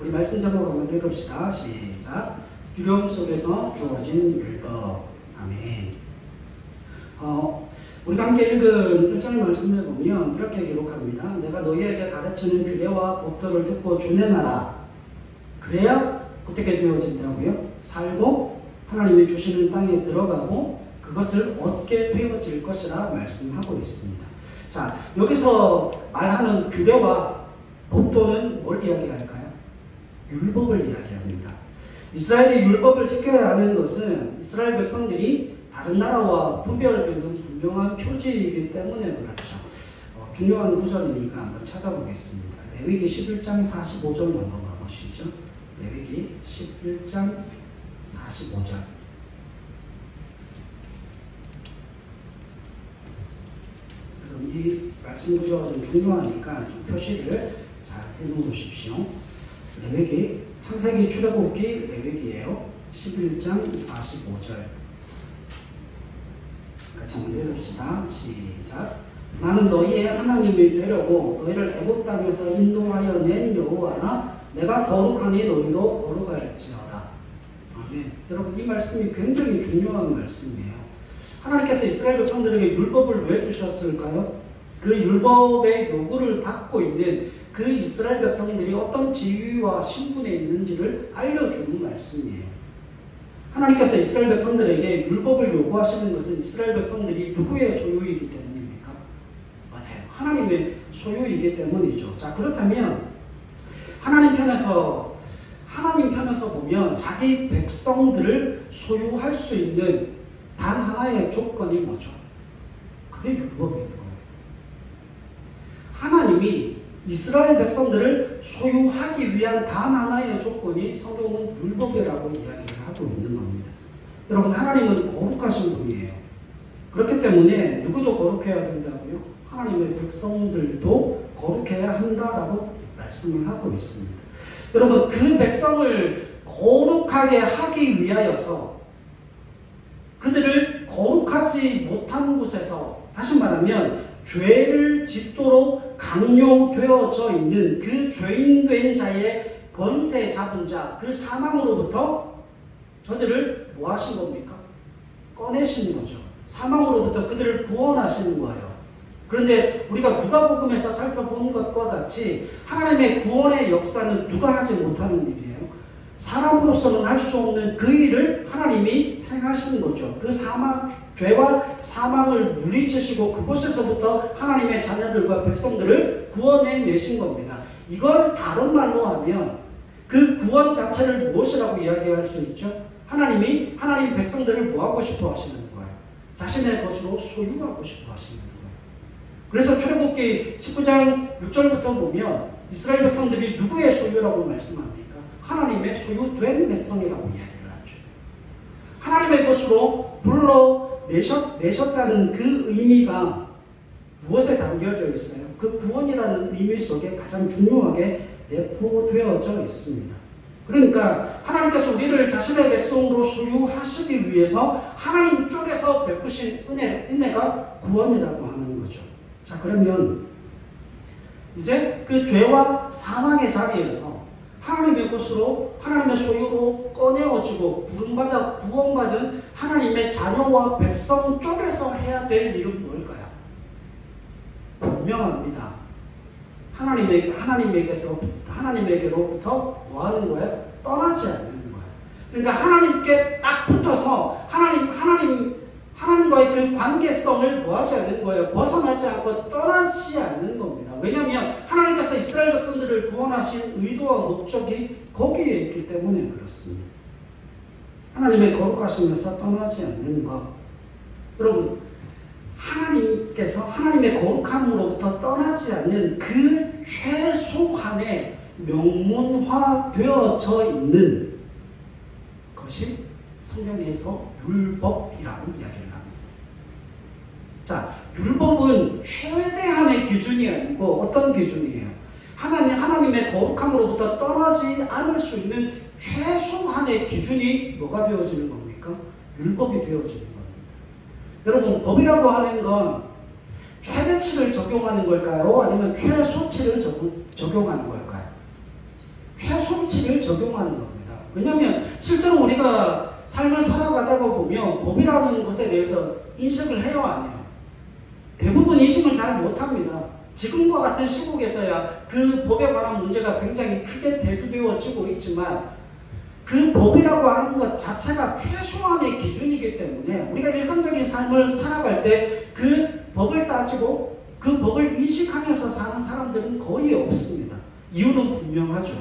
우리 말씀 제목 한번 읽읍시다. 시작. 두려움 속에서 주어진 율법. 아멘. 우리가 함께 읽은 1절 말씀을 보면 이렇게 기록합니다. 내가 너희에게 가르치는 규례와 법도를 듣고 준행하라. 그래야 어떻게 되어진다고요? 살고 하나님이 주시는 땅에 들어가고 그것을 얻게 되어질 것이라 말씀하고 있습니다. 자, 여기서 말하는 규례와 법도는 뭘 이야기할까요? 율법을 이야기합니다. 이스라엘이 율법을 지켜야 하는 것은 이스라엘 백성들이 다른 나라와 구별되는 분명한 표지이기 때문에 그렇죠. 중요한 구절이니까 한번 찾아보겠습니다. 레위기 11장 45절 한번 가보시죠. 레위기 11장 45절. 여러분 이 말씀 구조가 좀 중요하니까 좀 표시를 잘 해놓으십시오. 레위기, 창세기 출애굽기 레위기예요. 11장 45절. 같이 한번 읽읍시다. 시작. 나는 너희의 하나님이 되려고 너희를 애굽 땅에서 인도하여 낸 여호와나 내가 거룩하니 너희도 거룩할지어다. 아멘. 여러분 이 말씀이 굉장히 중요한 말씀이에요. 하나님께서 이스라엘 백성들에게 율법을 왜 주셨을까요? 그 율법의 요구를 받고 있는 그 이스라엘 백성들이 어떤 지위와 신분에 있는지를 알려주는 말씀이에요. 하나님께서 이스라엘 백성들에게 율법을 요구하시는 것은 이스라엘 백성들이 누구의 소유이기 때문입니까? 맞아요. 하나님의 소유이기 때문이죠. 자, 그렇다면 하나님 편에서 보면 자기 백성들을 소유할 수 있는 단 하나의 조건이 뭐죠? 그게 율법이에요. 하나님이 이스라엘 백성들을 소유하기 위한 단 하나의 조건이 성경은 율법이라고 이야기를 하고 있는 겁니다. 여러분 하나님은 거룩하신 분이에요. 그렇기 때문에 누구도 거룩해야 된다고요? 하나님의 백성들도 거룩해야 한다라고 말씀을 하고 있습니다. 여러분 그 백성을 거룩하게 하기 위하여서 그들을 거룩하지 못한 곳에서 다시 말하면 죄를 짓도록 강요되어져 있는 그 죄인된 자의 권세 잡은 자, 그 사망으로부터 저들을 뭐 하신 겁니까? 꺼내신 거죠. 사망으로부터 그들을 구원하시는 거예요. 그런데 우리가 누가복음에서 살펴본 것과 같이 하나님의 구원의 역사는 누가 하지 못하는 일이에요. 사람으로서는 할 수 없는 그 일을 하나님이 행하시는 거죠. 그 죄와 사망을 물리치시고 그곳에서부터 하나님의 자녀들과 백성들을 구원해내신 겁니다. 이걸 다른 말로 하면 그 구원 자체를 무엇이라고 이야기할 수 있죠? 하나님이 하나님 백성들을 뭐하고 싶어 하시는 거예요? 자신의 것으로 소유하고 싶어 하시는 거예요. 그래서 출애굽기 19장 6절부터 보면 이스라엘 백성들이 누구의 소유라고 말씀합니까? 하나님의 소유된 백성이라고 이야기를 하죠. 하나님의 것으로 불러내셨다는 그 의미가 무엇에 담겨져 있어요? 그 구원이라는 의미 속에 가장 중요하게 내포되어져 있습니다. 그러니까 하나님께서 우리를 자신의 백성으로 소유하시기 위해서 하나님 쪽에서 베푸신 은혜가 구원이라고 하는 거죠. 자, 그러면 이제 그 죄와 사망의 자리에서 하나님의 것으로 하나님의 소유로 꺼내어지고 부름받아 구원받은 하나님의 자녀와 백성 쪽에서 해야 될 일은 뭘까요? 분명합니다. 하나님에게로부터 뭐 하는 거예요? 떠나지 않는 거예요. 그러니까 하나님께 딱 붙어서 하나님과의 그 관계성을 뭐 하지 않는 거예요? 벗어나지 않고 떠나지 않는 겁니다. 왜냐하면 하나님께서 이스라엘 백성들을 구원하신 의도와 목적이 거기에 있기 때문에 그렇습니다. 하나님의 거룩하심에서 떠나지 않는 것. 여러분, 하나님께서 하나님의 거룩함으로부터 떠나지 않는 그 최소한의 명문화되어져 있는 것이 성경에서 율법이라고 이야기를 합니다. 자, 율법은 최대한의 기준이 아니고 어떤 기준이에요? 하나님의 거룩함으로부터 떠나지 않을 수 있는 최소한의 기준이 뭐가 되어지는 겁니까? 율법이 되어지는 겁니다. 여러분, 법이라고 하는 건 최대치를 적용하는 걸까요? 아니면 최소치를 적용하는 걸까요? 최소치를 적용하는 겁니다. 왜냐하면 실제로 우리가 삶을 살아가다가 보면 법이라는 것에 대해서 인식을 해요, 안 해요? 대부분 인식을 잘 못합니다. 지금과 같은 시국에서야 그 법에 관한 문제가 굉장히 크게 대두되어지고 있지만 그 법이라고 하는 것 자체가 최소한의 기준이기 때문에 우리가 일상적인 삶을 살아갈 때 그 법을 따지고 그 법을 인식하면서 사는 사람들은 거의 없습니다. 이유는 분명하죠.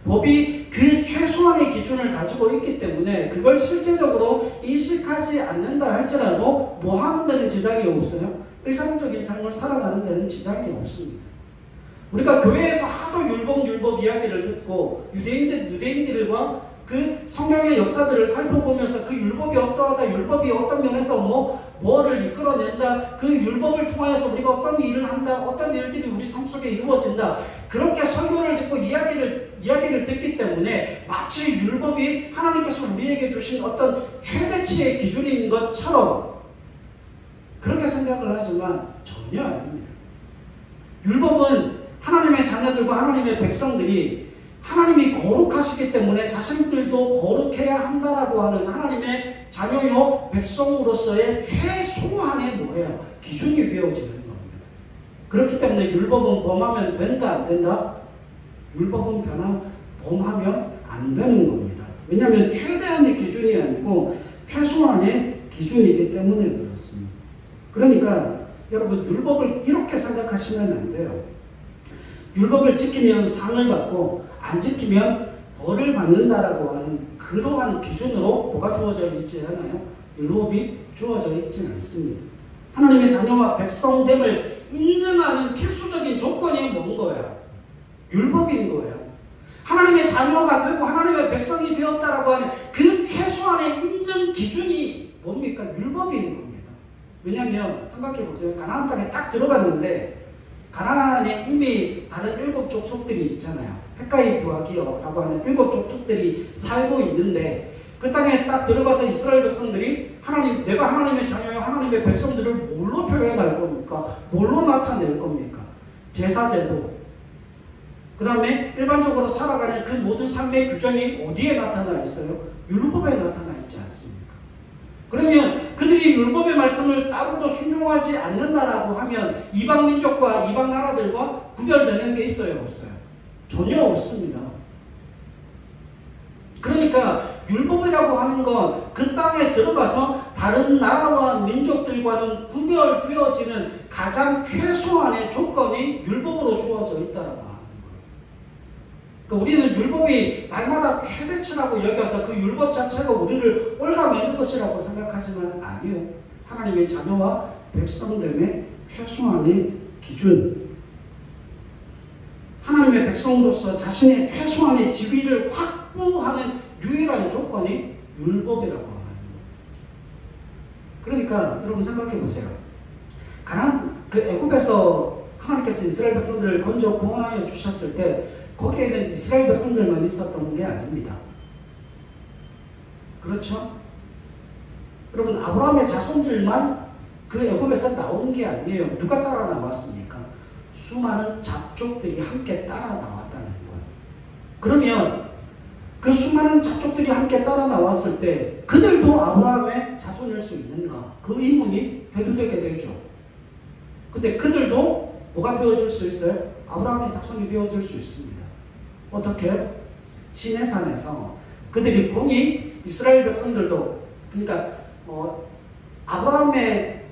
법이 그 최소한의 기준을 가지고 있기 때문에 그걸 실제적으로 인식하지 않는다 할지라도 뭐 하는 데는 지장이 없어요. 일상적인 삶을 살아가는 데는 지장이 없습니다. 우리가 교회에서 하도 율법 이야기를 듣고 유대인들과 그 성경의 역사들을 살펴보면서 그 율법이 어떠하다, 율법이 어떤 면에서 뭐를 이끌어낸다, 그 율법을 통하여서 우리가 어떤 일을 한다, 어떤 일들이 우리 삶 속에 이루어진다, 그렇게 설교를 듣고 이야기를 듣기 때문에 마치 율법이 하나님께서 우리에게 주신 어떤 최대치의 기준인 것처럼 그렇게 생각을 하지만 전혀 아닙니다. 율법은 하나님의 자녀들과 하나님의 백성들이 하나님이 거룩하시기 때문에 자신들도 거룩해야 한다라고 하는 하나님의 자녀요 백성으로서의 최소한의 뭐예요? 기준이 되어지는 겁니다. 그렇기 때문에 율법은 범하면 된다, 안 된다? 율법은 범하면 안 되는 겁니다. 왜냐하면 최대한의 기준이 아니고 최소한의 기준이기 때문에 그렇습니다. 그러니까 여러분 율법을 이렇게 생각하시면 안 돼요. 율법을 지키면 상을 받고 안 지키면 벌을 받는다라고 하는 그러한 기준으로 뭐가 주어져 있지 않아요? 율법이 주어져 있지는 않습니다. 하나님의 자녀와 백성됨을 인증하는 필수적인 조건이 뭔 거야? 율법인 거예요. 하나님의 자녀가 되고 하나님의 백성이 되었다라고 하는 그 최소한의 인증 기준이 뭡니까? 율법인 겁니다. 왜냐하면 생각해 보세요. 가나안 땅에 딱 들어갔는데 가나안에 이미 다른 7 족속들이 있잖아요. 헷가이 부하기어라고 하는 7 족속들이 살고 있는데 그 땅에 딱 들어가서 이스라엘 백성들이 내가 하나님의 자녀요 하나님의 백성들을 뭘로 표현할 겁니까? 뭘로 나타낼 겁니까? 제사제도, 그 다음에 일반적으로 살아가는 그 모든 삶의 규정이 어디에 나타나 있어요? 율법에 나타나 있지 않습니까? 그러면 그들이 율법의 말씀을 따르고 순종하지 않는다라고 하면 이방 민족과 이방 나라들과 구별되는 게 있어요, 없어요? 전혀 없습니다. 그러니까 율법이라고 하는 건 그 땅에 들어가서 다른 나라와 민족들과는 구별되어지는 가장 최소한의 조건이 율법으로 주어져 있다라고 하는 거예요. 그러니까 우리는 율법이 날마다 최대치라고 여겨서 그 율법 자체가 우리를 올가매는 것이라고 생각하지만 아니요. 하나님의 자녀와 백성됨의 최소한의 기준, 하나님의 백성으로서 자신의 최소한의 지위를 확보하는 유일한 조건이 율법이라고 합니다. 그러니까 여러분 생각해 보세요. 그 애굽에서 하나님께서 이스라엘 백성들을 건져 구원하여 주셨을 때 거기에는 이스라엘 백성들만 있었던 게 아닙니다. 그렇죠? 여러분 아브라함의 자손들만 그 애굽에서 나온 게 아니에요. 누가 따라 나왔습니까? 수많은 잡족들이 함께 따라 나왔다는 거예요. 그러면 그 수많은 잡족들이 함께 따라 나왔을 때 그들도 아브라함의 자손일 수 있는가? 그 의문이 대두되게 되죠. 근데 그들도 뭐가 되어질 수 있어요? 아브라함의 자손이 되어질 수 있습니다. 어떻게? 시내산에서 그들이 공히 이스라엘 백성들도, 그러니까 아브라함의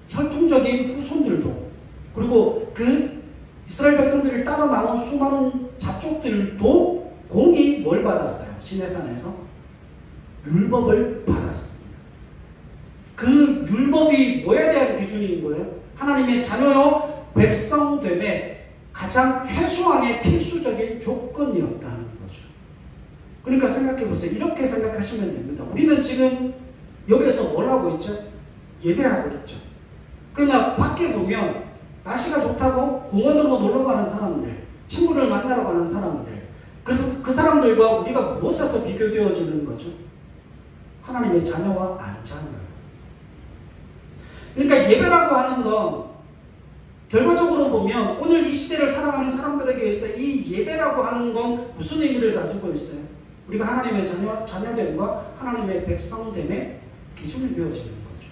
혈통적인 후손들도, 그리고 그 이스라엘 백성들을 따라 나온 수많은 잡족들도 공이 뭘 받았어요? 시내산에서 율법을 받았습니다. 그 율법이 뭐에 대한 기준인 거예요? 하나님의 자녀요 백성됨의 가장 최소한의 필수적인 조건이었다는 거죠. 그러니까 생각해 보세요. 이렇게 생각하시면 됩니다. 우리는 지금 여기서 뭘 하고 있죠? 예배하고 있죠. 그러나 밖에 보면 날씨가 좋다고 공원으로 놀러 가는 사람들, 친구를 만나러 가는 사람들, 그래서 그 사람들과 우리가 무엇에서 비교되어지는 거죠? 하나님의 자녀와 안 자녀예요. 그러니까 예배라고 하는 건 결과적으로 보면 오늘 이 시대를 살아가는 사람들에게 있어 이 예배라고 하는 건 무슨 의미를 가지고 있어요? 우리가 하나님의 자녀됨과 하나님의 백성됨의 기준이 되어지는 거죠.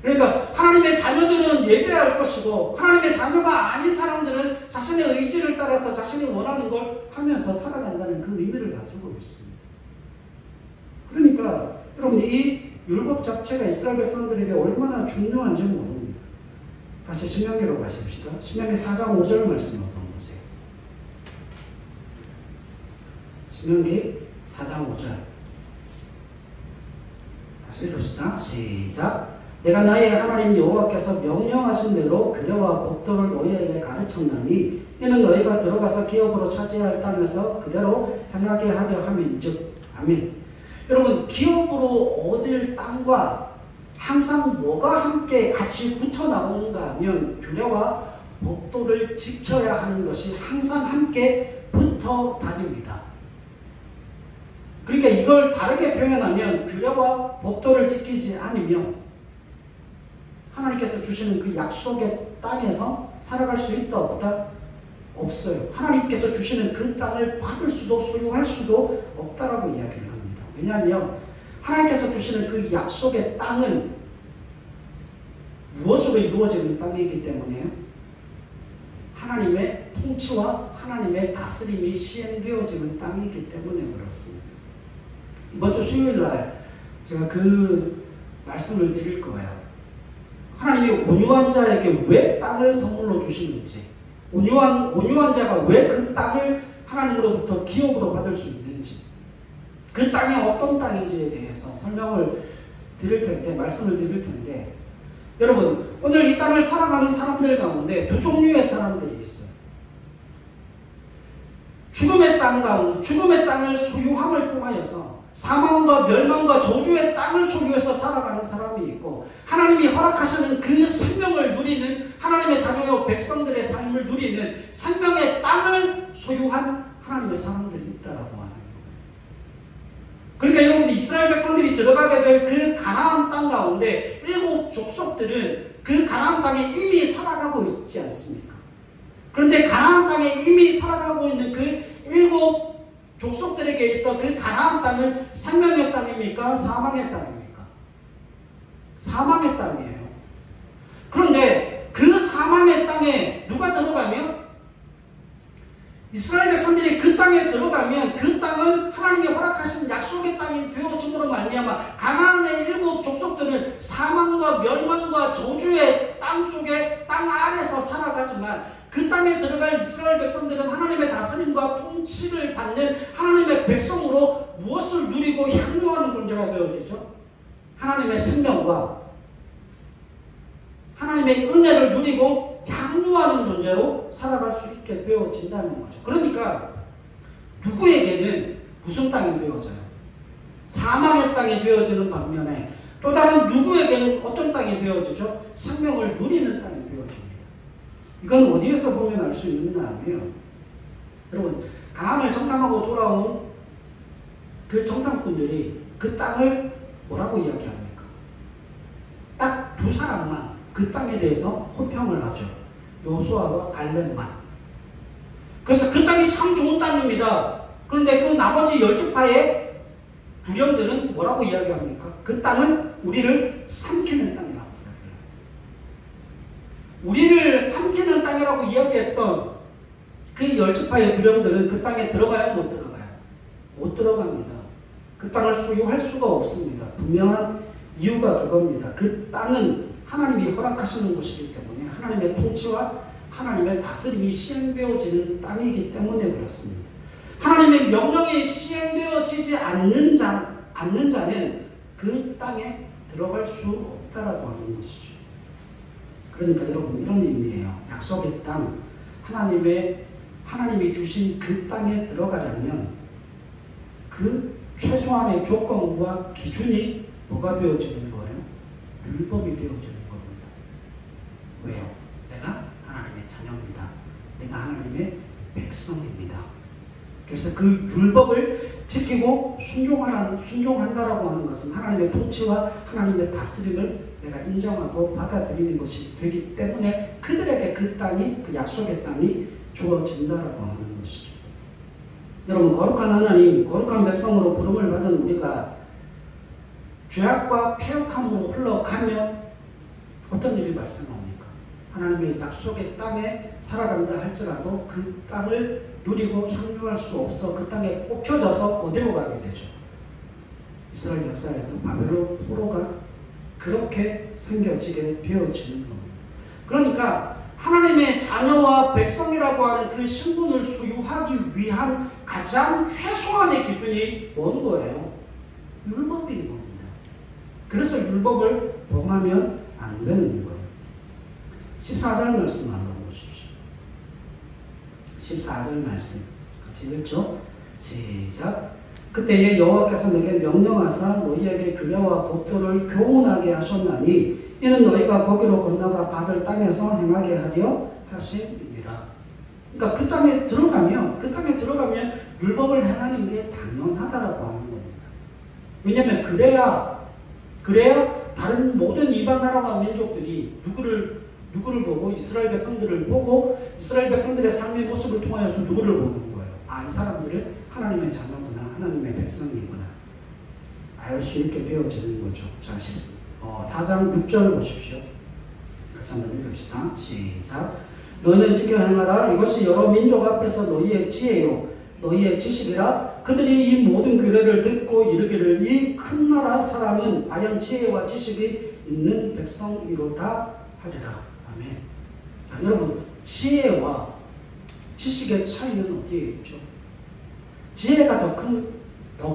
그러니까 하나님의 자녀들은 예배할 것이고 하나님의 자녀가 아닌 사람들은 자신의 의지를 따라서 자신이 원하는 걸 하면서 살아간다는 그 의미를 가지고 있습니다. 그러니까 여러분 이 율법 자체가 이스라엘 백성들에게 얼마나 중요한지 모릅니다. 다시 신명기로 가십시다. 신명기 4장 5절 말씀 한번 보세요. 신명기 4장 5절 다시 읽읍시다. 시작. 내가 나의 하나님 여호와께서 명령하신 대로 규례와 법도를 너희에게 가르쳤나니 이는 너희가 들어가서 기업으로 차지해야 할 땅에서 그대로 행하게 하려 함인즉. 아멘. 여러분 기업으로 얻을 땅과 항상 뭐가 함께 같이 붙어 나오는가 하면 규례와 법도를 지켜야 하는 것이 항상 함께 붙어 다닙니다. 그러니까 이걸 다르게 표현하면 규례와 법도를 지키지 않으면 하나님께서 주시는 그 약속의 땅에서 살아갈 수 있다 없다? 없어요. 하나님께서 주시는 그 땅을 받을 수도 소유할 수도 없다라고 이야기를 합니다. 왜냐하면 하나님께서 주시는 그 약속의 땅은 무엇으로 이루어지는 땅이기 때문에요? 하나님의 통치와 하나님의 다스림이 시행되어지는 땅이기 때문에 그렇습니다. 이번 주 수요일날 제가 그 말씀을 드릴 거예요. 하나님이 온유한 자에게 왜 땅을 선물로 주시는지, 온유한 자가 왜 그 땅을 하나님으로부터 기업으로 받을 수 있는지, 그 땅이 어떤 땅인지에 대해서 설명을 드릴 텐데, 말씀을 드릴 텐데, 여러분 오늘 이 땅을 살아가는 사람들 가운데 두 종류의 사람들이 있어요. 죽음의 땅 가운데, 죽음의 땅을 소유함을 통하여서 사망과 멸망과 저주의 땅을 소유해서 살아가는 사람이 있고, 하나님이 허락하시는 그 생명을 누리는 하나님의 자녀요 백성들의 삶을 누리는 생명의 땅을 소유한 하나님의 사람들이 있다라고 하는 거예요. 그러니까 여러분 이스라엘 백성들이 들어가게 될 그 가나안 땅 가운데 일곱 족속들은 그 가나안 땅에 이미 살아가고 있지 않습니까? 그런데 가나안 땅에 이미 살아가고 있는 그 일곱 족속들에게 있어 그 가나안 땅은 생명의 땅입니까? 사망의 땅입니까? 사망의 땅이에요. 그런데 그 사망의 땅에 누가 들어가면, 이스라엘 백성들이 그 땅에 들어가면 그 땅은 하나님이 허락하신 약속의 땅이 되어짐으로 말미암아 가나안의 일곱 족속들은 사망과 멸망과 저주의 땅 속에 땅 아래서 살아가지만 그 땅에 들어갈 이스라엘 백성들은 하나님의 다스림과 통치를 받는 하나님의 백성으로 무엇을 누리고 향유하는 존재가 되어지죠? 하나님의 생명과 하나님의 은혜를 누리고 향유하는 존재로 살아갈 수 있게 되어진다는 거죠. 그러니까 누구에게는 무슨 땅이 되어져요? 사망의 땅이 되어지는 반면에 또 다른 누구에게는 어떤 땅이 되어지죠? 생명을 누리는 땅이 되어집니다. 이건 어디에서 보면 알 수 있느냐 하면, 여러분 가나안을 정탐하고 돌아온 그 정탐꾼들이 그 땅을 뭐라고 이야기합니까? 딱 두 사람만 그 땅에 대해서 호평을 하죠. 여호수아와 갈렙만. 그래서 그 땅이 참 좋은 땅입니다. 그런데 그 나머지 10지파의 부령들은 뭐라고 이야기합니까? 그 땅은 우리를 삼키는 땅이라고 이야기해요. 우리를 삼키는 땅이라고 이야기했던 그 10지파의 부령들은 그 땅에 들어가요? 못 들어가요? 못 들어갑니다. 그 땅을 소유할 수가 없습니다. 분명한 이유가 그겁니다. 그 땅은 하나님이 허락하시는 곳이기 때문에 하나님의 통치와 하나님의 다스림이 시행되어지는 땅이기 때문에 그렇습니다. 하나님의 명령이 시행되어지지 않는 자는 그 땅에 들어갈 수 없다라고 하는 것이죠. 그러니까 여러분 이런 의미예요. 약속의 땅, 하나님이 주신 그 땅에 들어가려면 그 최소한의 조건과 기준이 뭐가 되어지는 거예요? 율법이 되어지는 겁니다. 왜요? 내가 하나님의 자녀입니다. 내가 하나님의 백성입니다. 그래서 그 율법을 지키고 순종한다라고 하는 것은 하나님의 통치와 하나님의 다스림을 내가 인정하고 받아들이는 것이 되기 때문에 그들에게 그 땅이, 그 약속의 땅이 주어진다라고 하는 것이죠. 여러분, 거룩한 하나님, 거룩한 백성으로 부름을 받은 우리가 죄악과 패역함으로 흘러가면 어떤 일이 발생합니까? 하나님의 약속의 땅에 살아간다 할지라도 그 땅을 누리고 향유할 수 없어 그 땅에 꼽혀져서 어디로 가게 되죠? 이스라엘 역사에서 바벨론 포로가 그렇게 생겨지게 되어지는 겁니다. 그러니까 하나님의 자녀와 백성이라고 하는 그 신분을 소유하기 위한 가장 최소한의 기준이 뭔 거예요? 율법인 겁니다. 그래서 율법을 범하면 안 되는 거예요. 14절 말씀 한번 보십시오. 14절 말씀 같이 읽죠? 시작. 그때에 여호와께서 내게 명령하사 너희에게 규례와 법도를 교훈하게 하셨나니 이는 너희가 거기로 건너가 받을 땅에서 행하게 하려 하심이니라. 그러니까 그 땅에 들어가면 율법을 행하는 게 당연하다라고 하는 겁니다. 왜냐하면 그래야 다른 모든 이방 나라와 민족들이 누구를 보고 이스라엘 백성들을 보고 이스라엘 백성들의 삶의 모습을 통하여서 누구를 보는 거예요. 아, 이 사람들은 하나님의 자녀구나, 하나님의 백성이구나 알 수 있게 되어지는 거죠. 자, 4장 6절 보십시오. 같이 한번 읽읍시다. 시작. 너희는 지켜 행하라. 이것이 여러 민족 앞에서 너희의 지혜요 너희의 지식이라. 그들이 이 모든 규례를 듣고 이르기를 이 큰 나라 사람은 과연 지혜와 지식이 있는 백성이로다 하리라. 아멘. 자, 여러분, 지혜와 지식의 차이는 어디에 있죠? 지혜가 더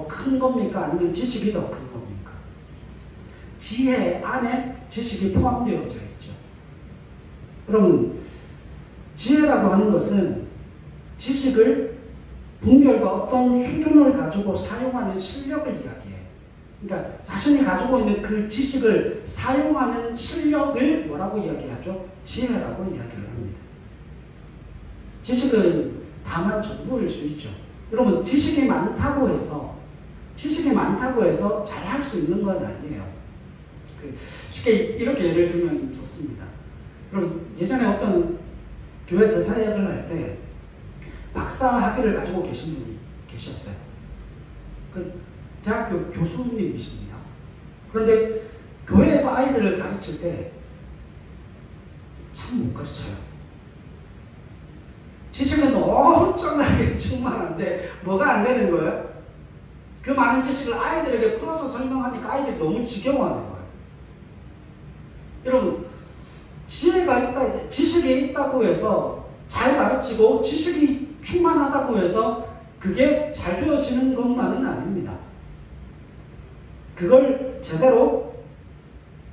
큰 겁니까? 아니면 지식이 더 큰 겁니까? 지혜 안에 지식이 포함되어져 있죠. 여러분, 지혜라고 하는 것은 지식을 분별과 어떤 수준을 가지고 사용하는 실력을 이야기해요. 그러니까 자신이 가지고 있는 그 지식을 사용하는 실력을 뭐라고 이야기하죠? 지혜라고 이야기를 합니다. 지식은 다만 전부일 수 있죠. 여러분, 지식이 많다고 해서 잘 할 수 있는 건 아니에요. 쉽게 이렇게 예를 들면 좋습니다. 여러분, 예전에 어떤 교회에서 사역을 할 때 박사 학위를 가지고 계신 분이 계셨어요. 그 대학교 교수님이십니다. 그런데 교회에서 아이들을 가르칠 때 참 못 가르쳐요. 지식은 엄청나게 충만한데 뭐가 안 되는 거예요? 그 많은 지식을 아이들에게 풀어서 설명하니까 아이들이 너무 지겨워하는 거예요. 여러분, 지혜가 있다, 지식이 있다고 해서 잘 가르치고 지식이 충만하다고 해서 그게 잘 되어지는 것만은 아닙니다. 그걸 제대로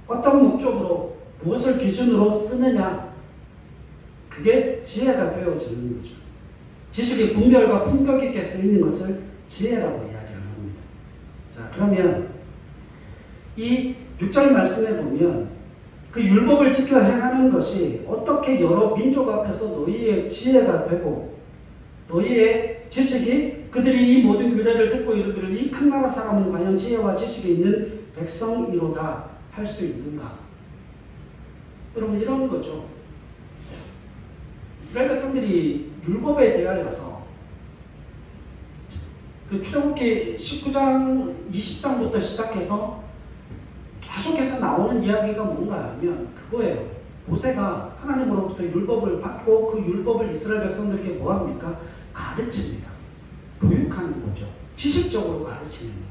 어떤 목적으로 무엇을 기준으로 쓰느냐, 그게 지혜가 되어지는 거죠. 지식이 분별과 품격 있게 쓰이는 것을 지혜라고 이야기를 합니다. 자, 그러면 이 6절 말씀에 보면 그 율법을 지켜 행하는 것이 어떻게 여러 민족 앞에서 너희의 지혜가 되고 너희의 지식이 그들이 이 모든 규례를 듣고 이르기를 이 큰 나라 사람은 과연 지혜와 지식이 있는 백성이로다 할 수 있는가? 여러분, 이런 거죠. 이스라엘 백성들이 율법에 대하여서 그 출애굽기 19장 20장부터 시작해서 계속해서 나오는 이야기가 뭔가 하면 그거예요. 모세가 하나님으로부터 율법을 받고 그 율법을 이스라엘 백성들에게 뭐합니까? 가르칩니다. 교육하는 거죠. 지식적으로 가르치는 거예요.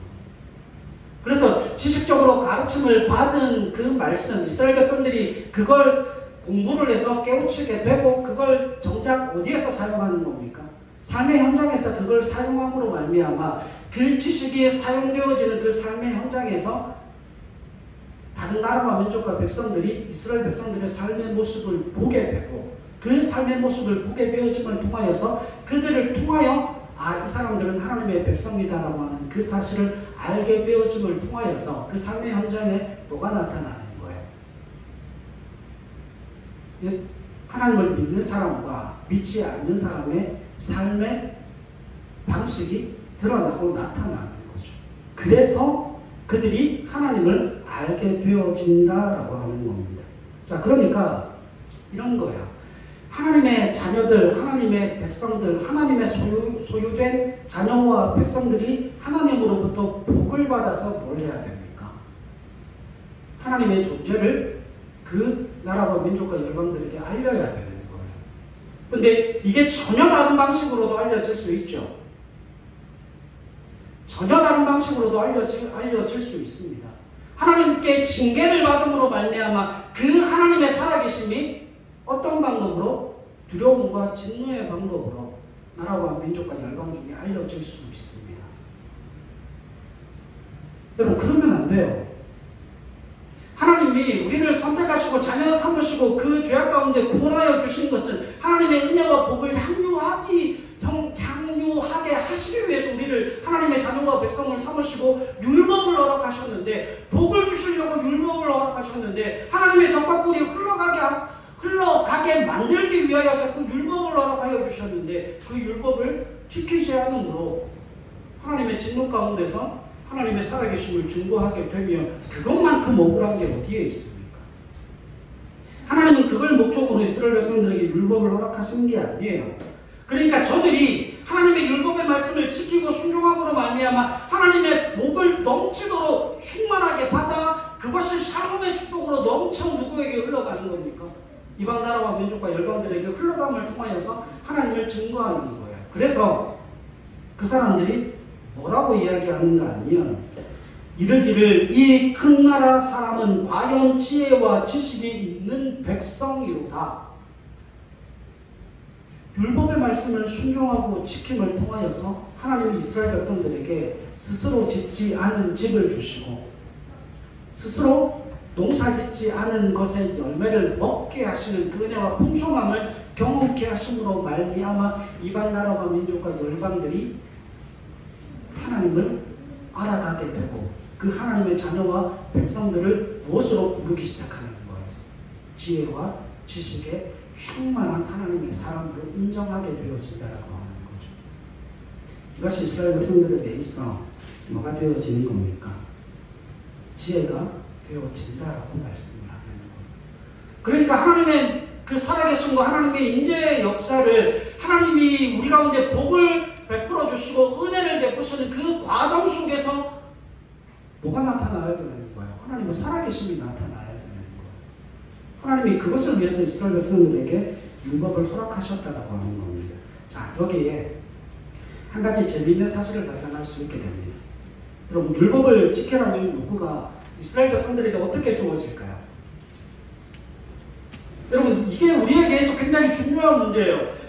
그래서 지식적으로 가르침을 받은 그 말씀, 이스라엘 백성들이 그걸 공부를 해서 깨우치게 되고 그걸 정작 어디에서 사용하는 겁니까? 삶의 현장에서 그걸 사용함으로 말미암아 그 지식이 사용되어지는 그 삶의 현장에서 다른 나라와 민족과 백성들이 이스라엘 백성들의 삶의 모습을 보게 되고 그 삶의 모습을 보게 되어짐을 통하여서 그들을 통하여 아, 이 사람들은 하나님의 백성이다라고 하는 그 사실을 알게 되어짐을 통하여서 그 삶의 현장에 뭐가 나타나는 거예요? 하나님을 믿는 사람과 믿지 않는 사람의 삶의 방식이 드러나고 나타나는 거죠. 그래서 그들이 하나님을 알게 되어진다라고 하는 겁니다. 자, 그러니까 이런 거예요. 하나님의 자녀들, 하나님의 백성들, 하나님의 소유된 자녀와 백성들이 하나님으로부터 복을 받아서 뭘 해야 됩니까? 하나님의 존재를 그 나라와 민족과 열방들에게 알려야 되는 거예요. 그런데 이게 전혀 다른 방식으로도 알려질 수 있죠. 전혀 다른 방식으로도 알려질 수 있습니다. 하나님께 징계를 받음으로 말미암아 그 하나님의 살아계심이 어떤 방법으로? 두려움과 진노의 방법으로 나라와 민족과 열방 중에 알려질 수 있습니다. 여러분, 그러면 안 돼요. 하나님이 우리를 선택하시고 자녀 삼으시고 그 죄악 가운데 구원하여 주신 것은 하나님의 은혜와 복을 향유하게 하시기 위해서 우리를 하나님의 자녀와 백성을 삼으시고 율법을 허락하셨는데, 복을 주시려고 율법을 허락하셨는데, 하나님의 적과 꿀이 흘러가게 만들기 위하여서 그 율법을 허락하여 주셨는데, 그 율법을 지키지 않음으로 하나님의 진노 가운데서 하나님의 살아계심을 증거하게 되면 그것만큼 억울한 게 어디에 있습니까? 하나님은 그걸 목적으로 이스라엘 백성들에게 율법을 허락하신 게 아니에요. 그러니까 저들이 하나님의 율법의 말씀을 지키고 순종함으로 말미암아 하나님의 복을 넘치도록 충만하게 받아 그것이 샬롬의 축복으로 넘쳐 누구에게 흘러가는 겁니까? 이방 나라와 민족과 열방들에게 흘러감을 통하여서 하나님을 증거하는 거예요. 그래서 그 사람들이 뭐라고 이야기하는가 하면, 이르기를 이 큰 나라 사람은 과연 지혜와 지식이 있는 백성이로다. 율법의 말씀을 순종하고 지킴을 통하여서 하나님이 이스라엘 백성들에게 스스로 짓지 않은 집을 주시고 스스로 농사짓지 않은 것의 열매를 먹게 하시는 그 은혜와 풍성함을 경험케 하심으로 말미암아 이방 나라와 민족과 열방들이 하나님을 알아가게 되고 그 하나님의 자녀와 백성들을 무엇으로 부르기 시작하는 거예요? 지혜와 지식에 충만한 하나님의 사람으로 인정하게 되어진다라고 하는 거죠. 이것이 이스라엘 백성들에게 있어 뭐가 되어지는 겁니까? 지혜가 되어진다라고 말씀을 하는 거예요. 그러니까 하나님의 그 살아계심과 하나님의 인재의 역사를, 하나님이 우리 가운데 복을 베풀어 주시고 은혜를 베푸시는 그 과정 속에서 뭐가 나타나야 되는 거예요? 하나님의 살아계심이 나타나야 되는 거예요. 하나님이 그것을 위해서 이스라엘 백성들에게 율법을 허락하셨다라고 하는 겁니다. 자, 여기에 한 가지 재미있는 사실을 발견할 수 있게 됩니다. 여러분, 율법을 지켜라는 요구가 이스라엘 백성들에게 어떻게 주어질까요? 여러분, 이게 우리에게서 굉장히 중요한 문제예요.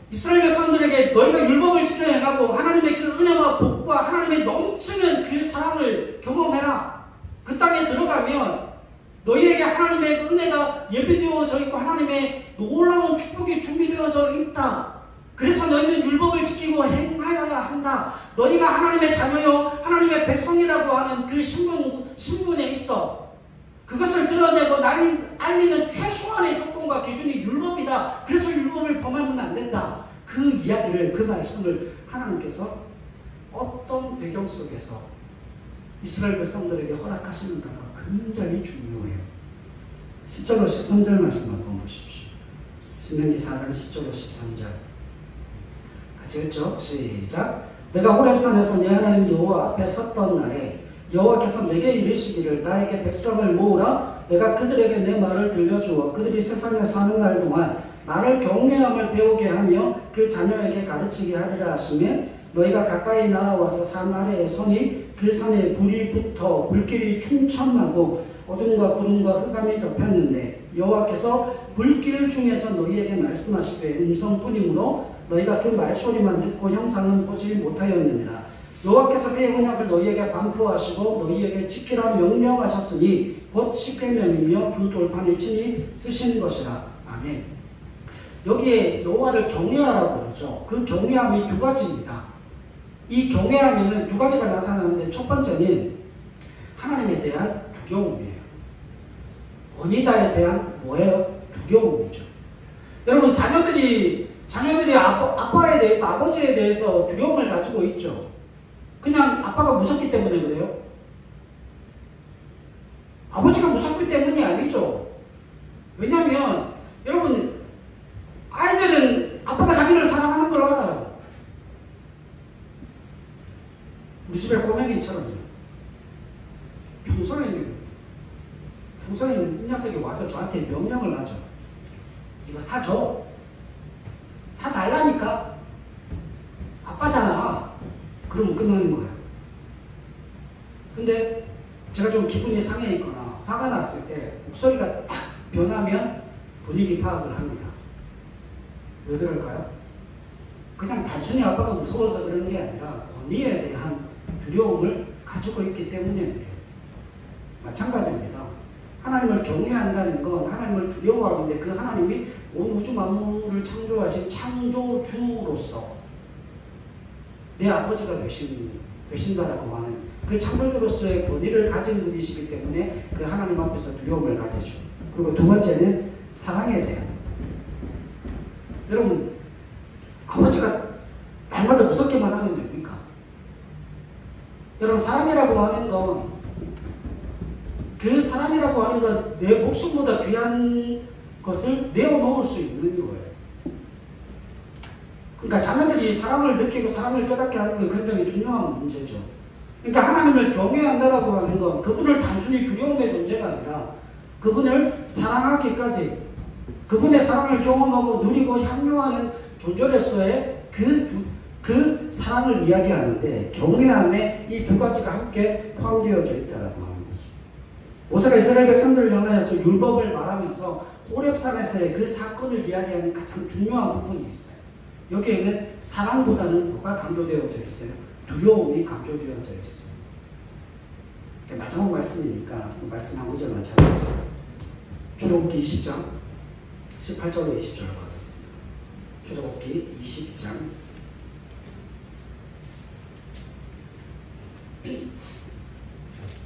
이스라엘 백성들에게 너희가 율법을 지켜 행하고 하나님의 그 은혜와 복과 하나님의 넘치는 그 사랑을 경험해라. 그 땅에 들어가면 너희에게 하나님의 은혜가 예비되어져 있고 하나님의 놀라운 축복이 준비되어져 있다. 그래서 너희는 율법을 지키고 행하여야 한다. 너희가 하나님의 자녀요 하나님의 백성이라고 하는 그 신분에 있어. 그것을 드러내고 알리는 최소한의 조건과 기준이 율법이다. 그래서 율법을 범하면 안 된다. 그 이야기를, 그 말씀을 하나님께서 어떤 배경 속에서 이스라엘 백성들에게 허락하시는가가 굉장히 중요해요. 10절로 13절 말씀 한번 보십시오. 신명기 4장 10절로 13절 같이 읽죠. 시작. 내가 호렙산에서 내 하나님 여호와 앞에 섰던 날에 여호와께서 내게 이르시기를 나에게 백성을 모으라. 내가 그들에게 내 말을 들려주어 그들이 세상에 사는 날 동안 나를 경외함을 배우게 하며 그 자녀에게 가르치게 하리라 하시매 너희가 가까이 나아와서 산 아래에 서니 그 산에 불이 붙어 불길이 충천나고 어둠과 구름과 흑암이 덮였는데 여호와께서 불길 중에서 너희에게 말씀하시되 음성뿐이므로 너희가 그 말소리만 듣고 형상은 보지 못하였느니라. 여호와께서 그의 언약을 너희에게 반포하시고 너희에게 지키라 명령하셨으니 곧 십계명이며 두 돌판에 친히 쓰신 것이라. 아멘. 여기에 여호와를 경외하라고 그러죠. 그 경외함이 두 가지입니다. 이 경외함에는 두 가지가 나타나는데 첫 번째는 하나님에 대한 두려움이에요. 권위자에 대한 뭐예요? 두려움이죠. 여러분, 자녀들이 자녀들이 아빠에 대해서, 아버지에 대해서 두려움을 가지고 있죠. 그냥 아빠가 무섭기 때문에 그래요? 아버지가 무섭기 때문이 아니죠. 왜냐하면 여러분, 아이들은 아빠가 자기를 사랑하는 걸 알아요. 우리 집에 꼬맹이처럼요. 평소에는 이 녀석이 와서 저한테 명령을 하죠. 이거 사줘. 사달라니까. 아빠잖아. 그러면 끝나는 거예요. 근데 제가 좀 기분이 상해 있거나 화가 났을 때 목소리가 딱 변하면 분위기 파악을 합니다. 왜 그럴까요? 그냥 단순히 아빠가 무서워서 그런 게 아니라 권위에 대한 두려움을 가지고 있기 때문에 그래요. 마찬가지입니다. 하나님을 경외한다는 건 하나님을 두려워하는데 그 하나님이 온 우주 만물을 창조하신 창조주로서 내 아버지가 되신다라고 하는 그 창조주로서의 권위를 가진 분이시기 때문에 그 하나님 앞에서 두려움을 가지죠. 그리고 두 번째는 사랑에 대한. 여러분, 아버지가 날마다 무섭게만 하면 됩니까? 여러분, 사랑이라고 하는 건 그 사랑이라고 하는 건 내 목숨보다 귀한 것을 내어놓을 수 있는 거예요. 그러니까 자녀들이 사랑을 느끼고 사랑을 깨닫게 하는 건 굉장히 중요한 문제죠. 그러니까 하나님을 경외한다라고 하는 건 그분을 단순히 두려움의 존재가 아니라 그분을 사랑하기까지 그분의 사랑을 경험하고 누리고 향유하는 존재로서의 그 사랑을 이야기하는데 경외함에 이 두 가지가 함께 포함되어져 있다라고 하는 거죠. 모세가 이스라엘 백성들을 향하여서 율법을 말하면서 호렙산에서의 그 사건을 이야기하는 가장 중요한 부분이 있어요. 여기에는 사랑보다는 뭐가 강조되어져 있어요? 두려움이 강조되어져 있어요. 마지막 말씀이니까 말씀 한 구절만 찾아보세요. 출애굽기 20장 18절로 20절 가겠습니다. 출애굽기 20장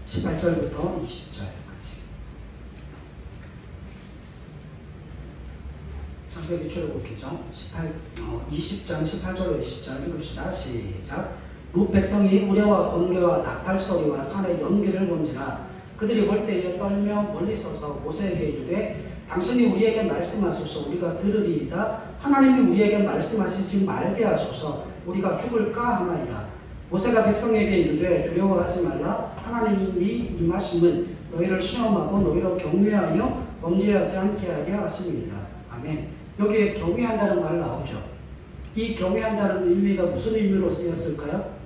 18절부터 20절까지. 창세기 출애굽기죠. 20장 18절로 20절 읽읍시다. 시작. 룻 백성이 우레와 번개와 나팔 소리와 산의 연기를 본지라 그들이 볼 때에 떨며 멀리 서서 모세에게 이르되 당신이 우리에게 말씀하소서 우리가 들으리이다. 하나님이 우리에게 말씀하시지 말게 하소서 우리가 죽을까 하나이다. 모세가 백성에게 이르되 두려워하지 말라. 하나님이 임하심은 너희를 시험하고 너희를 경외하며 범죄하지 않게 하게 하심이니라. 아멘. 여기에 경외한다는 말 나오죠. 이 경외한다는 의미가 무슨 의미로 쓰였을까요?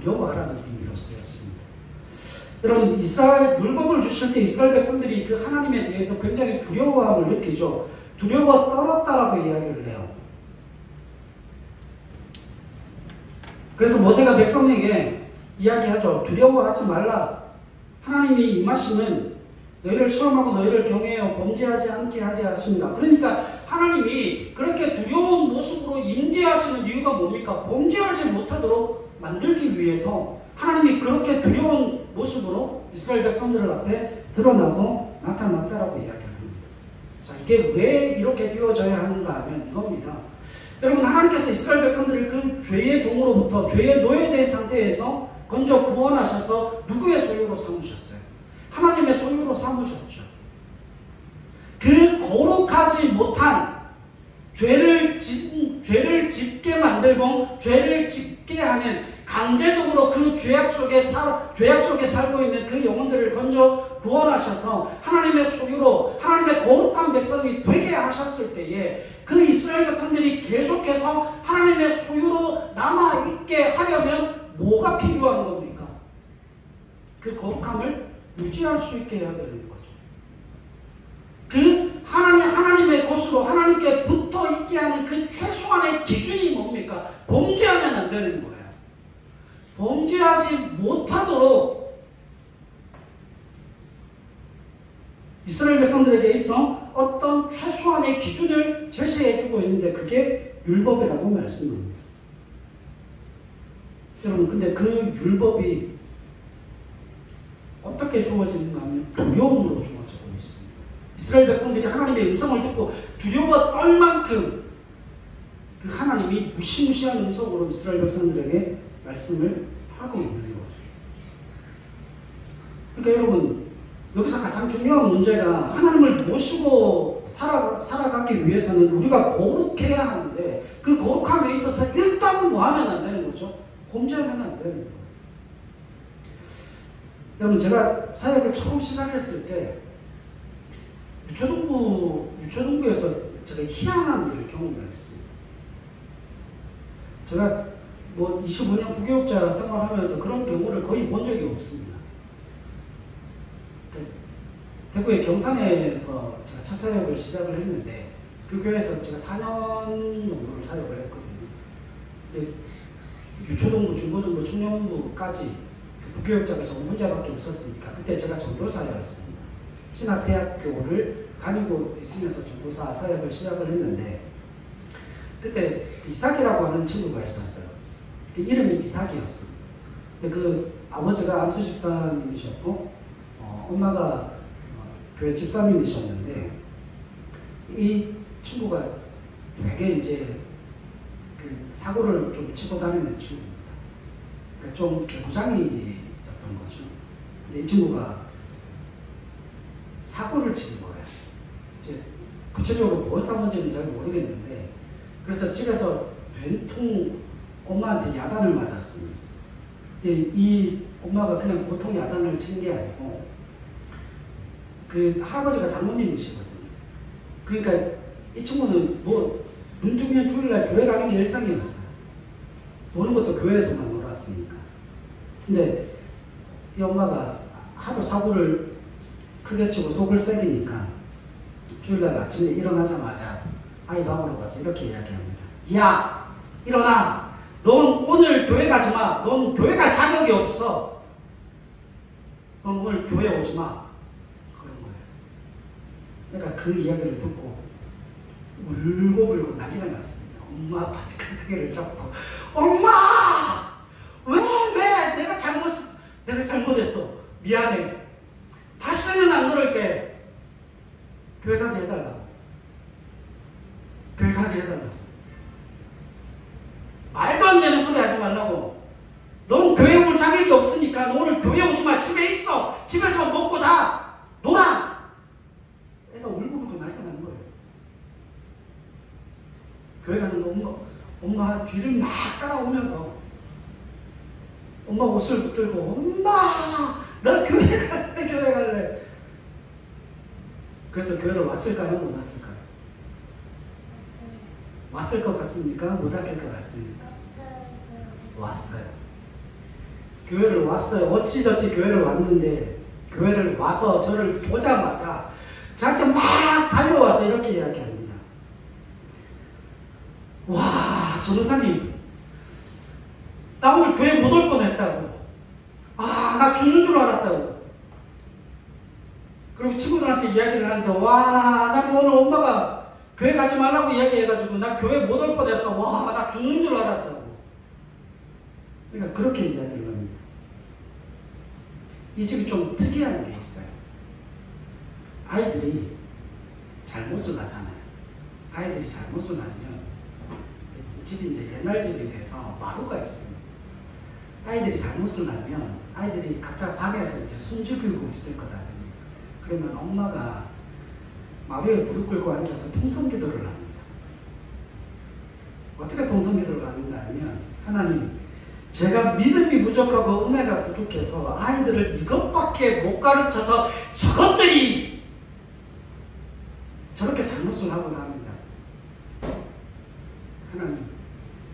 두려워하라는 의미로 쓰였습니다. 여러분, 이스라엘 율법을 주실 때 이스라엘 백성들이 그 하나님에 대해서 굉장히 두려워함을 느끼죠. 두려워 떨었다라고 이야기를 해요. 그래서 모세가 백성에게 이야기하죠. 두려워하지 말라. 하나님이 임하시면 너희를 시험하고 너희를 경외하여 범죄하지 않게 하게 하십니다. 그러니까 하나님이 그렇게 두려운 모습으로 임재하시는 이유가 뭡니까? 범죄하지 못하도록 만들기 위해서 하나님이 그렇게 두려운 모습으로 이스라엘 백성들 앞에 드러나고 나타났다라고 이야기를 합니다. 자, 이게 왜 이렇게 되어져야 하는가 하면 이겁니다. 여러분, 하나님께서 이스라엘 백성들을 그 죄의 종으로부터 죄의 노예된 상태에서 건져 구원하셔서 누구의 소유로 삼으셨어요? 하나님의 소유로 삼으셨죠. 그 거룩하지 못한 죄를 짓게 만들고 죄를 짓게 하는 강제적으로 그 죄악 속에 살고 있는 그 영혼들을 건져 구원하셔서 하나님의 소유로 하나님의 거룩한 백성이 되게 하셨을 때에 그 이스라엘 백성들이 계속해서 하나님의 소유로 남아있게 하려면 뭐가 필요한 겁니까? 그 거룩함을 유지할 수 있게 해야 되는 거죠. 그 하나님의 것으로 하나님께 붙어 있게 하는 그 최소한의 기준이 뭡니까? 범죄하면 안 되는 거예요. 범죄하지 못하도록 이스라엘 백성들에게 있어 어떤 최소한의 기준을 제시해주고 있는데 그게 율법이라고 말씀합니다. 여러분, 근데 그 율법이 어떻게 주어지는가 하면 두려움으로 주어지고 있습니다. 이스라엘 백성들이 하나님의 음성을 듣고 두려워 떨 만큼 그 하나님이 무시무시한 은속으로 이스라엘 백성들에게 말씀을 하고 있는 거죠. 그러니까 여러분, 여기서 가장 중요한 문제가 하나님을 모시고 살아가기 위해서는 우리가 거룩해야 하는데, 그 거룩함에 있어서 일단 뭐 하면 안 되는 거죠? 범죄하면 안 되는 거예요. 여러분, 제가 사역을 처음 시작했을 때 유초동부에서 제가 희한한 일을 경험했습니다. 제가 뭐 25년 부교육자 생활하면서 그런 경우를 거의 본 적이 없습니다. 대구의 경산에서 제가 첫 사역을 시작을 했는데, 그 교회에서 제가 4년 정도를 사역을 했거든요. 유초동부, 중고등부, 청년부까지 그 부교육자가 저 혼자밖에 없었으니까 그때 제가 전도사였습니다. 신학대학교를 다니고 있으면서 전도사 사역을 시작을 했는데, 그때 이삭이라고 하는 친구가 있었어요. 그 이름이 이삭이었습니다. 근데 그 아버지가 안수 집사님이셨고 엄마가 교회 집사님이셨는데, 이 친구가 되게 이제 그 사고를 좀 치고 다니는 친구입니다. 그러니까 좀 개구장이였던 거죠. 근데 이 친구가 사고를 친 거예요. 이제 구체적으로 뭔 사고인지는 잘 모르겠는데, 그래서 집에서 된통 엄마한테 야단을 맞았습니다. 이 엄마가 그냥 보통 야단을 친 게 아니고, 그 할아버지가 장모님이시거든요. 그러니까 이 친구는 뭐 눈 뜨면 주일날 교회 가는 게 일상이었어요. 노는 것도 교회에서만 놀았으니까. 근데 이 엄마가 하도 사고를 크게 치고 속을 썩이니까 주일날 아침에 일어나자마자 아이 방으로 가서 이렇게 이야기합니다. 야! 일어나! 넌 오늘 교회 가지 마! 넌 교회 갈 자격이 없어! 넌 오늘 교회 오지 마! 그런 거예요. 그러니까 그 이야기를 듣고 울고불고 난리가 났습니다. 엄마 아빠 가사기를 잡고, 엄마! 왜 내가 잘못했어. 미안해. 다시는 안 그럴게. 교회 가게 해달라. 교회 가게 해달라. 말도 안 되는 소리 하지 말라고. 넌 교회 올 자격이 없으니까 너 오늘 교회 오지 마. 집에 있어. 집에서 먹고 자. 놀아. 애가 울고불고 난리가 난 거예요. 교회 가는 엄마 뒤를 막 따라오면서 엄마 옷을 붙들고, 엄마! 나 교회 갈래. 그래서 교회를 왔을까요? 못 왔을까요? 왔을 것 같습니까? 못 왔을 것 같습니까? 왔어요. 교회를 왔어요. 어찌저찌 교회를 왔는데, 교회를 와서 저를 보자마자 저한테 막 달려와서 이렇게 이야기합니다. 와, 전도사님, 나 오늘 교회 못 올 뻔했다고. 아, 나 죽는 줄 알았다고. 그리고 친구들한테 이야기를 하는데, 와, 나 오늘 엄마가 교회 가지 말라고 이야기해가지고 나 교회 못 올 뻔했어. 와, 나 죽는 줄 알았다고. 그러니까 그렇게 이야기를 합니다. 이 집이 좀 특이한 게 있어요. 아이들이 잘못을 하잖아요. 아이들이 잘못을 하면 집이 이제 옛날 집이 돼서 마루가 있습니다. 아이들이 잘못을 하면 아이들이 각자 방에서 이제 숨죽이고 있을 거다. 그러면 엄마가 마루에 무릎 꿇고 앉아서 통성기도를 합니다. 어떻게 통성기도를 하는가 하면, 하나님, 제가 믿음이 부족하고 은혜가 부족해서 아이들을 이것밖에 못 가르쳐서 저것들이 저렇게 잘못을 하고 합니다. 하나님,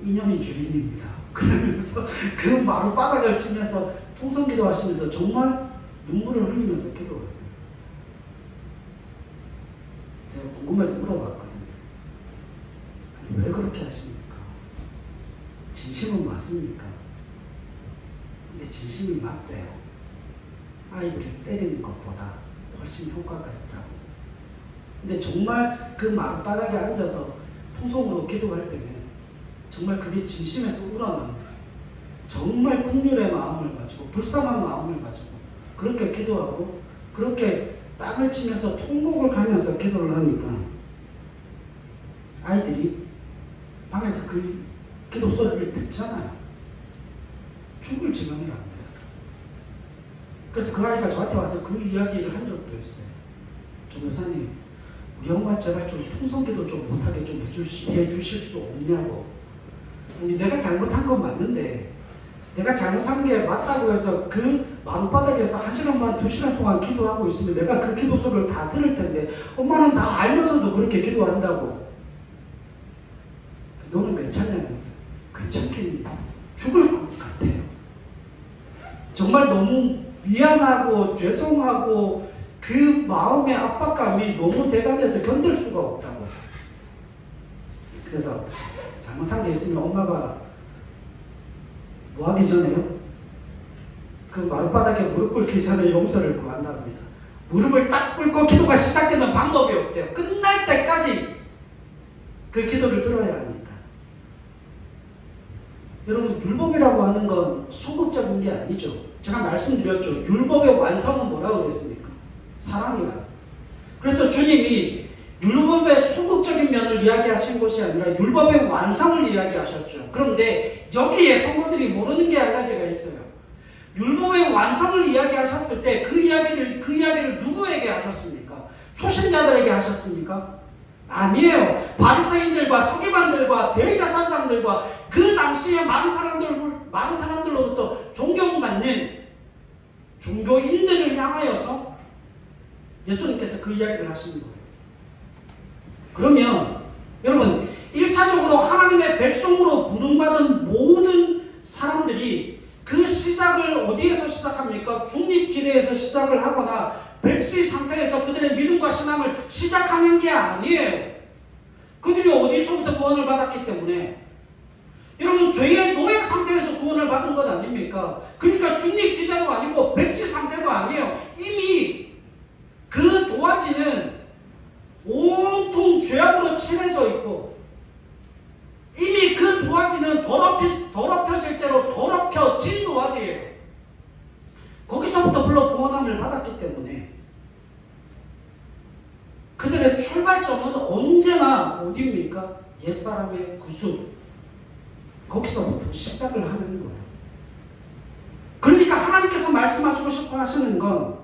이념이 주인입니다. 그러면서 그 마루 바닥을 치면서 통성기도 하시면서 정말 눈물을 흘리면서 기도했어요. 제가 궁금해서 물어봤거든요. 아니, 왜 그렇게 하십니까? 진심은 맞습니까? 근데 진심이 맞대요. 아이들을 때리는 것보다 훨씬 효과가 있다고. 근데 정말 그 마룻바닥에 앉아서 통성으로 기도할 때는 정말 그게 진심에서 우러나는, 정말 긍휼의 마음을 가지고 불쌍한 마음을 가지고 그렇게 기도하고 그렇게 땅을 치면서 통곡을 가면서 기도를 하니까 아이들이 방에서 그 기도 소리를 듣잖아요. 죽을 지경이랍니다. 그래서 그 아이가 저한테 와서 그 이야기를 한 적도 있어요. 전도사님, 우리 엄마 제발 좀 통성기도 좀 못하게 좀 해주실 수 없냐고. 아니, 내가 잘못한 건 맞는데 내가 잘못한 게 맞다고 해서 그 마룻바닥에서 1시간 반, 2시간 동안 기도하고 있으면 내가 그 기도 소리를 다 들을 텐데 엄마는 다 알면서도 그렇게 기도한다고. 너는 괜찮냐고. 괜찮긴 죽을 것 같아요. 정말 너무 미안하고 죄송하고 그 마음의 압박감이 너무 대단해서 견딜 수가 없다고. 그래서 잘못한 게 있으면 엄마가 뭐 하기 전에요? 그 마룻바닥에 무릎 꿇기 전에 용서를 구한답니다. 무릎을 딱 꿇고 기도가 시작되면 방법이 없대요. 끝날 때까지 그 기도를 들어야 하니까. 여러분, 율법이라고 하는 건 소극적인 게 아니죠. 제가 말씀드렸죠. 율법의 완성은 뭐라고 그랬습니까? 사랑이라. 그래서 주님이 율법의 소극적인 면을 이야기하신 것이 아니라 율법의 완성을 이야기하셨죠. 그런데 여기에 성도들이 모르는 게 한 가지가 있어요. 율법의 완성을 이야기하셨을 때 그 이야기를 누구에게 하셨습니까? 초신자들에게 하셨습니까? 아니에요. 바리새인들과 서기관들과 대제사장들과 그 당시에 많은 사람들로부터 존경받는 종교인들을 향하여서 예수님께서 그 이야기를 하시는 거예요. 그러면 여러분, 1차적으로 하나님의 백성으로 부름받은 모든 사람들이 그 시작을 어디에서 시작합니까? 중립지대에서 시작을 하거나 백시 상태에서 그들의 믿음과 신앙을 시작하는 게 아니에요. 그들이 어디서부터 구원을 받았기 때문에. 여러분, 죄의 노예 상태에서 구원을 받은 것 아닙니까? 그러니까 중립지대도 아니고 백시 상태도 아니에요. 이미 그 도화지는 온통 죄악으로 칠해져 있고 이미 그 도화지는 더럽혀질 대로 더럽혀진 도화지예요. 거기서부터 물론 구원함을 받았기 때문에 그들의 출발점은 언제나 어디입니까? 옛사람의 구속. 거기서부터 시작을 하는 거예요. 그러니까 하나님께서 말씀하시고 싶어 하시는 건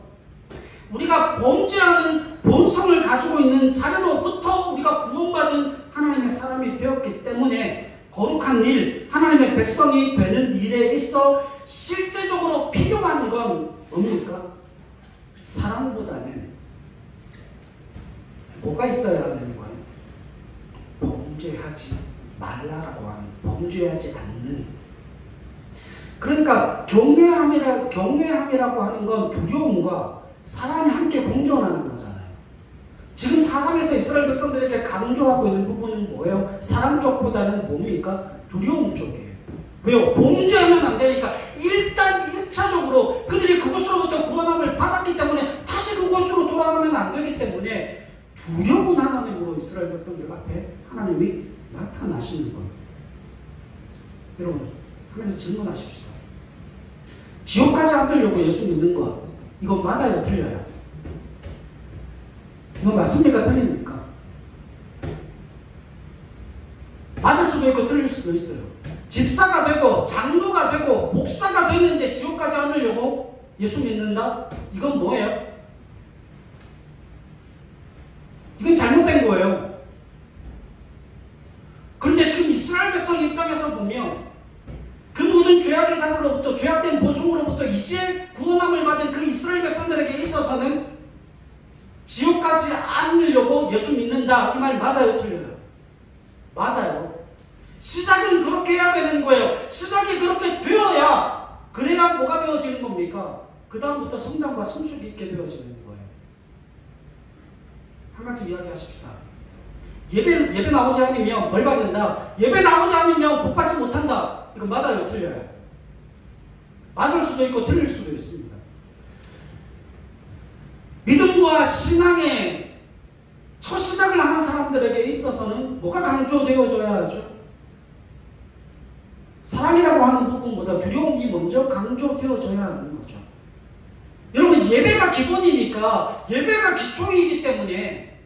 우리가 범죄하는 본성을 가지고 있는 자료로부터 우리가 구원받은 하나님의 사람이 되었기 때문에 거룩한 일, 하나님의 백성이 되는 일에 있어 실제적으로 필요한 건 뭡니까? 사랑보다는 뭐가 있어야 하는 거예요? 범죄하지 말라라고 하는, 범죄하지 않는. 그러니까 경외함이라고 하는 건 두려움과 사랑이 함께 공존하는 거잖아요. 지금 사상에서 이스라엘 백성들에게 강조하고 있는 부분은 뭐예요? 사랑 쪽보다는 뭡니까? 두려움 쪽이에요. 왜요? 범죄하면 안 되니까 일단 1차적으로 그들이 그곳으로부터 구원함을 받았기 때문에 다시 그곳으로 돌아가면 안 되기 때문에 두려운 하나님으로 이스라엘 백성들 앞에 하나님이 나타나시는 거예요. 여러분, 하나님께서 질문하십시다. 지옥 가지 않으려고 예수 믿는 거 이건 맞아요? 틀려요? 이건 맞습니까? 틀립니까? 맞을 수도 있고 틀릴 수도 있어요. 집사가 되고 장로가 되고 목사가 되는데 지옥 가지 않으려고 예수 믿는다? 이건 뭐예요? 이건 잘못된 거예요. 그런데 지금 이스라엘 백성 입장에서 보면 그 모든 죄악의 사로로부터 죄악된 본성으로부터 이제 구원함을 받은 그 이스라엘 백성들에게 있어서는 지옥 가지 않으려고 예수 믿는다. 이 말 맞아요? 틀려요? 맞아요. 시작은 그렇게 해야 되는 거예요. 시작이 그렇게 되어야 그래야 뭐가 배워지는 겁니까? 그 다음부터 성장과 성숙이 있게 배워지는 거예요. 한 가지 이야기하십시다. 예배 나오지 않으면 벌 받는다. 예배 나오지 않으면 복 받지 못한다. 이건 맞아요? 틀려요? 맞을 수도 있고 틀릴 수도 있습니다. 믿음과 신앙의 첫 시작을 하는 사람들에게 있어서는 뭐가 강조되어져야 하죠? 사랑이라고 하는 부분보다 두려움이 먼저 강조되어져야 하는 거죠. 여러분, 예배가 기본이니까 예배가 기초이기 때문에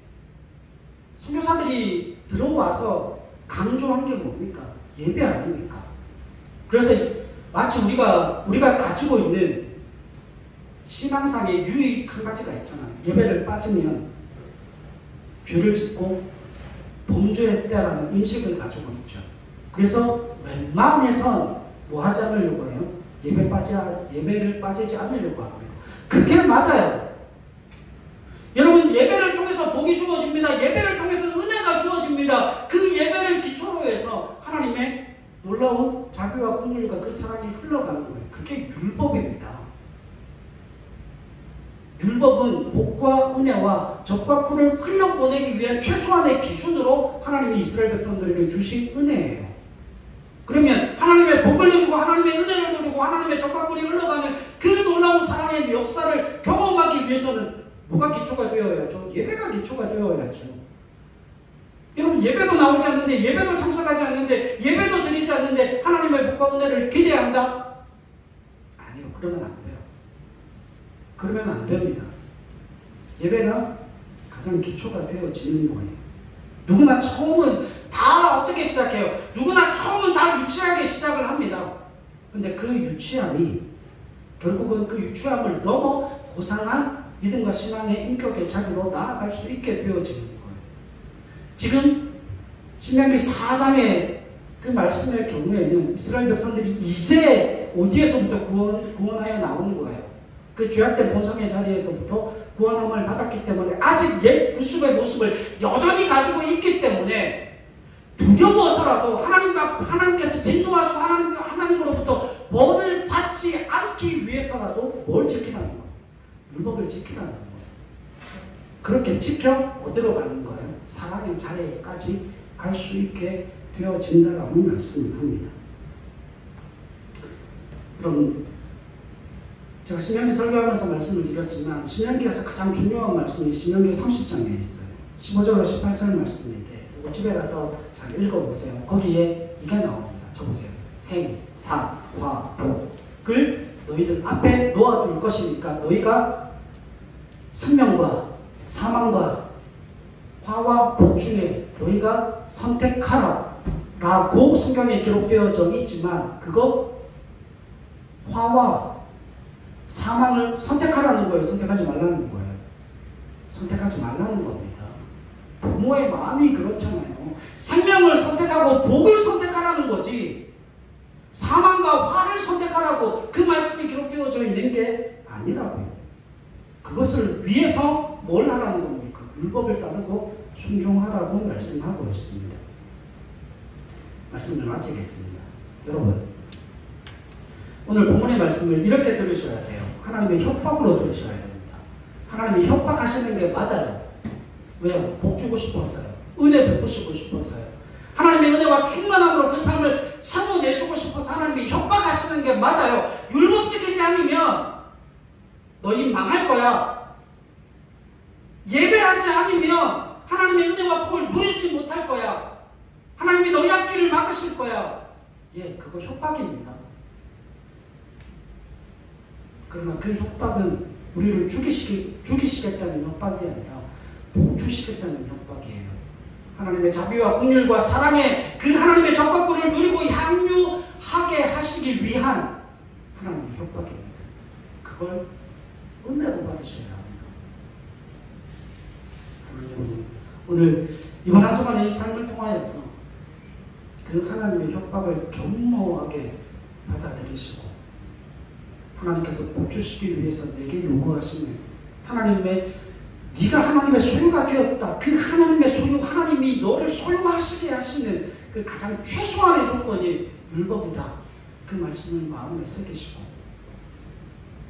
선교사들이 들어와서 강조한 게 뭡니까? 예배 아닙니까? 그래서 마치 우리가 가지고 있는 신앙상의 유익 한 가지가 있잖아요. 예배를 빠지면 죄를 짓고 범죄했다라는 인식을 가지고 있죠. 그래서 웬만해선 뭐 하지 않으려고 해요? 예배를 빠지지 않으려고 합니다. 그게 맞아요. 여러분, 예배를 통해서 복이 주어집니다. 예배를 통해서 은혜가 주어집니다. 그 예배를 기초로 해서 하나님의 놀라운 자비와 긍휼과 그 사랑이 흘러가는 거예요. 그게 율법입니다. 율법은 복과 은혜와 적과 꿀을 흘려보내기 위한 최소한의 기준으로 하나님이 이스라엘 백성들에게 주신 은혜예요. 그러면 하나님의 복을 누리고 하나님의 은혜를 누리고 하나님의 적과 꿀이 흘러가는 그 놀라운 사랑의 역사를 경험하기 위해서는 뭐가 기초가 되어야죠? 예배가 기초가 되어야죠. 여러분, 예배도 나오지 않는데, 예배도 참석하지 않는데, 예배도 드리지 않는데 하나님의 복과 은혜를 기대한다? 아니요. 그러면 안 돼요. 그러면 안 됩니다. 예배가 가장 기초가 되어지는 거예요. 누구나 처음은 다 어떻게 시작해요? 누구나 처음은 다 유치하게 시작을 합니다. 근데 그 유치함이 결국은 그 유치함을 넘어 고상한 믿음과 신앙의 인격의 자리로 나아갈 수 있게 되어지는 거예요. 지금 신명기 4장의 그 말씀의 경우에는 이스라엘 백성들이 이제 어디에서부터 구원하여 나오는 거예요. 그 죄악된 본성의 자리에서부터 구원함을 받았기 때문에 아직 옛 구습의 모습을 여전히 가지고 있기 때문에 두려워서라도 하나님께서 진노하시고 하나님으로부터 벌을 받지 않기 위해서라도 뭘 지키라는 거예요? 율법을 지키라는 거예요. 그렇게 지켜 어디로 가는 거예요? 사랑의 자리에까지 갈 수 있게 되어진다라고 말씀을 합니다. 그럼 제가 신명기 설교하면서 말씀을 드렸지만 신명기에서 가장 중요한 말씀이 신명기 30장에 있어요. 15절과 18절 말씀인데 집에 가서 잘 읽어보세요. 거기에 이게 나옵니다. 적으세요. 생, 사, 화, 복을 너희들 앞에 놓아둘 것이니까 너희가 생명과 사망과 화와 복 중에 너희가 선택하라 라고 성경에 기록되어져 있지만 그거 화와 사망을 선택하라는 거예요? 선택하지 말라는 거예요? 선택하지 말라는 겁니다. 부모의 마음이 그렇잖아요. 생명을 선택하고 복을 선택하라는 거지 사망과 화를 선택하라고 그 말씀이 기록되어져 있는 게 아니라고요. 그것을 위해서 뭘 하라는 겁니까? 율법을 따르고 순종하라고 말씀하고 있습니다. 말씀을 마치겠습니다. 여러분, 오늘 본문의 말씀을 이렇게 들으셔야 돼요. 하나님의 협박으로 들으셔야 됩니다. 하나님이 협박하시는 게 맞아요. 왜요? 복 주고 싶어서요. 은혜 베푸시고 싶어서요. 하나님의 은혜와 충만함으로 그 삶을 세워내시고 싶어서 하나님이 협박하시는 게 맞아요. 율법 지키지 않으면 너희 망할 거야. 예배하지 않으면 하나님의 은혜와 복을 누리지 못할 거야. 하나님이 너희 앞길을 막으실 거야. 예, 그거 협박입니다. 그러나 그 협박은 우리를 죽이시겠다는 협박이 아니라 복 주시겠다는 협박이에요. 하나님의 자비와 긍휼과 사랑의 그 하나님의 적과꿀을 누리고 향유하게 하시기 위한 하나님의 협박입니다. 그걸 은혜로 받으셔야 합니다. 사랑하는 오늘 이번 한 주간의 이 삶을 통하여서 그 하나님의 협박을 겸허하게 받아들이시고 하나님께서 복 주시기 위해서 내게 요구하시는 하나님의 네가 하나님의 소유가 되었다. 그 하나님의 소유, 하나님이 너를 소유하시게 하시는 그 가장 최소한의 조건이 율법이다. 그 말씀을 마음에 새기시고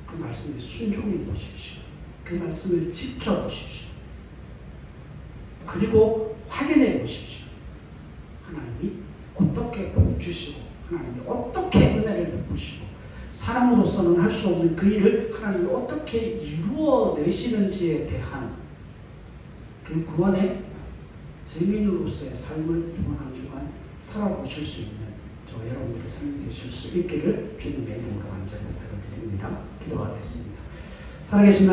그 말씀에 순종해 보십시오. 그 말씀을 지켜보십시오. 그리고 확인해 보십시오. 하나님이 어떻게 복 주시고 하나님이 어떻게 은혜를 베푸시고 사람으로서는 할 수 없는 그 일을 하나님이 어떻게 이루어내시는지에 대한 그 구원의 증인으로서의 삶을 이번 한 주간 살아보실 수 있는 저 여러분들의 삶이 되실 수 있기를 주님의 이름으로 간절히 부탁을 드립니다. 기도하겠습니다. 살아계신